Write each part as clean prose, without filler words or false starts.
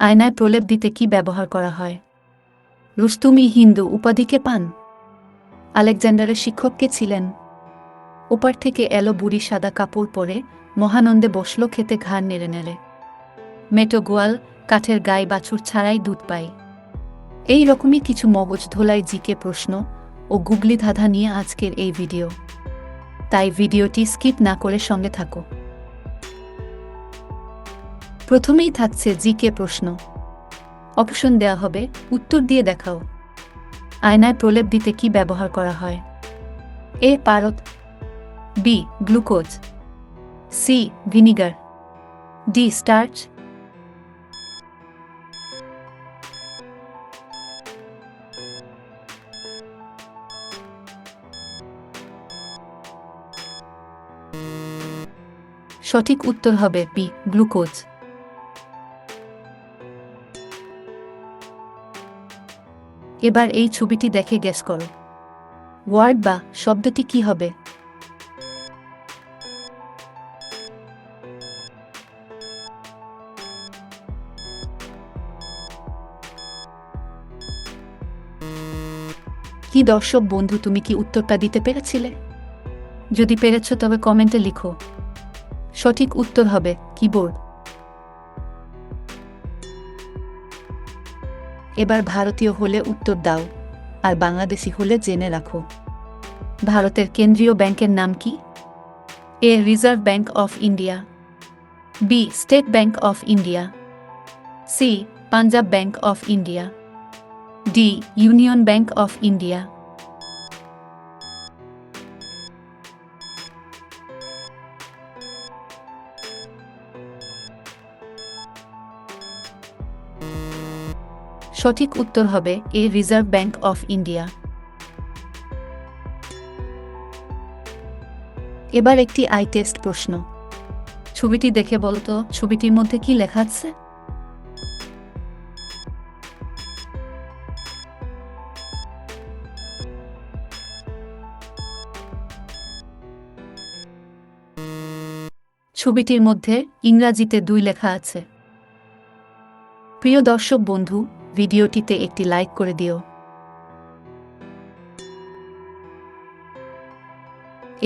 আয়নায় প্রলেপ দিতে কি ব্যবহার করা হয়? রুস্তুম-ই হিন্দু উপাধিকে পান? আলেকজান্ডারের শিক্ষক কে ছিলেন? ওপার থেকে এলো বুড়ি সাদা কাপড় পরে, মহানন্দে বসল খেতে ঘাড় নেড়ে নেড়ে। মেটো গোয়াল, কাঠের গায়ে বাছুর ছাড়াই দুধ পাই। এই রকমই কিছু মগজ ধোলাই জিকে প্রশ্ন ও গুগলি ধাঁধা নিয়ে আজকের এই ভিডিও। তাই ভিডিওটি স্কিপ না করে সঙ্গে থাকো। প্রথমেই থাকছে জিকে প্রশ্ন। অপশন দেয়া হবে, উত্তর দিয়ে দেখাও। আয়নায় প্রলেপ দিতে কি ব্যবহার করা হয়? এ পারদ, B glucose, C vinegar, D starch. সঠিক উত্তর হবে বি গ্লুকোজ। এবার এই ছবিটি দেখে গেস করো, ওয়ার্ড বা শব্দটি কি হবে? কি দর্শক বন্ধু, তুমি কি উত্তরটা দিতে পেরেছিলে? যদি পেরেছ তবে কমেন্টে লিখো। সঠিক উত্তর হবে কিবোর্ড। এবার ভারতীয় হলে উত্তর দাও, আর বাংলাদেশি হলে জেনে রাখো। ভারতের কেন্দ্রীয় ব্যাংকের নাম কি? A Reserve Bank of India, B State Bank of India, C Punjab Bank of India, D Union Bank of India. সঠিক উত্তর হবে A Reserve Bank of India. এবার একটি আই টেস্ট প্রশ্ন। ছবিটি দেখে বলতো ছবিটির মধ্যে কি লেখা আছে? ছবিটির মধ্যে ইংরাজিতে 2 লেখা আছে। প্রিয় দর্শক বন্ধু, ভিডিওটিতে একটি লাইক করে দিও।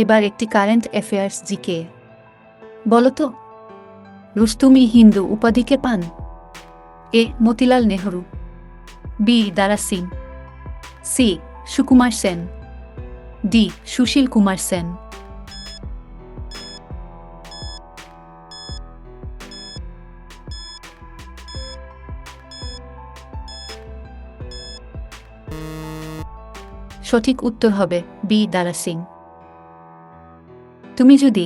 এবার একটি কারেন্ট অ্যাফেয়ার্স জিকে। বলতো, রুস্তুম-ই হিন্দু উপাধিকে পান? এ মতিলাল নেহরু, বি দারা সিং, সি সুকুমার সেন, ডি সুশীল কুমার সেন। সঠিক উত্তর হবে বি দারা সিং। তুমি যদি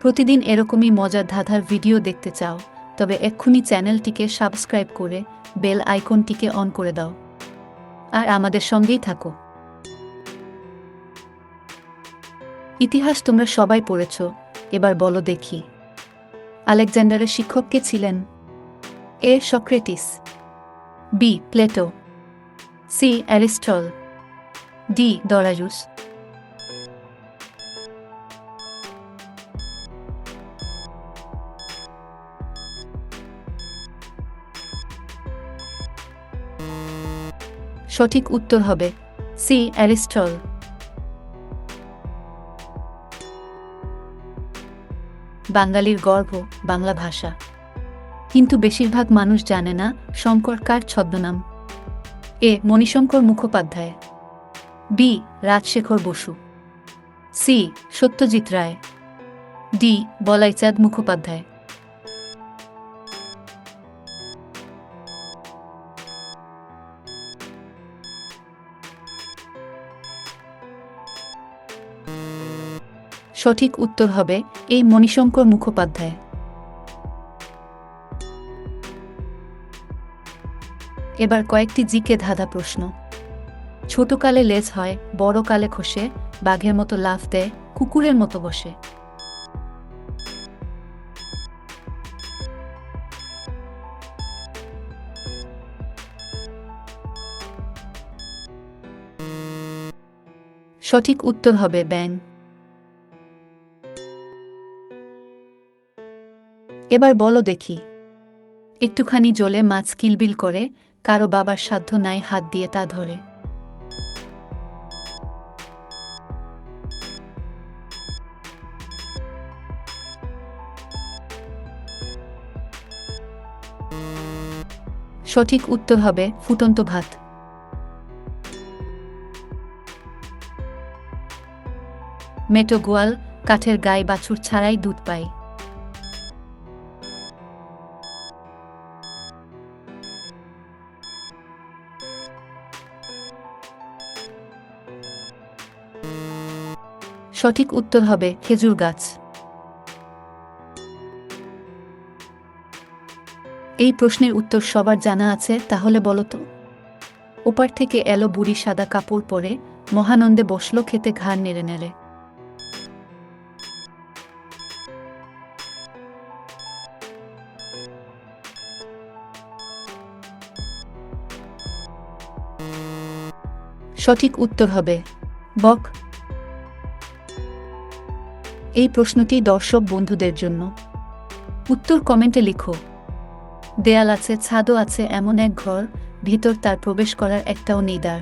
প্রতিদিন এরকমই মজার ধাঁধার ভিডিও দেখতে চাও, তবে এক্ষুনি চ্যানেলটিকে সাবস্ক্রাইব করে বেল আইকনটিকে অন করে দাও, আর আমাদের সঙ্গেই থাকো। ইতিহাস তোমরা সবাই পড়েছ, এবার বলো দেখি, আলেকজান্ডারের শিক্ষক কে ছিলেন? A Socrates, B Plato, C Aristotle, D দরায়ুস। সঠিক উত্তর হবে সি অ্যারিস্টল। বাঙালির গর্ব বাংলা ভাষা, কিন্তু বেশিরভাগ মানুষ জানে না শঙ্কর কার ছদ্মনাম। এ Manishankar Mukhopadhyay, B Rajshekhar Basu, C Satyajit Ray, D Balaichand Mukhopadhyay. সঠিক উত্তর হবে এই মণিশঙ্কর মুখোপাধ্যায়। এবার কয়েকটি জিকে ধাঁধা প্রশ্ন। ছোটকালে লেজ হয়, বড়কালে খসে, বাঘের মতো লাফ দেয়, কুকুরের মতো বসে। সঠিক উত্তর হবে ব্যাঙ। এবার বলো দেখি, একটুখানি জলে মাছ কিলবিল করে, কারো বাবার সাধ্য নাই হাত দিয়ে তা ধরে। সঠিক উত্তর হবে ফুটন্ত ভাত। মেটো গোয়াল কাঠের গায়ে বাছুর ছাড়াই দুধ পায়। সঠিক উত্তর হবে খেজুর গাছ। এই প্রশ্নের উত্তর সবার জানা আছে, তাহলে বলো তো। ওপার থেকে এলো বুড়ি সাদা কাপড় পরে, মহানন্দে বসলো খেতে ঘাড় নেড়ে নেড়ে। সঠিক উত্তর হবে বক। এই প্রশ্নটি দর্শক বন্ধুদের জন্য। উত্তর কমেন্টে লিখো। দেয়াল আছে, ছাদও আছে, এমন এক ঘর, ভিতর তার প্রবেশ করার একটাও নেই দ্বার।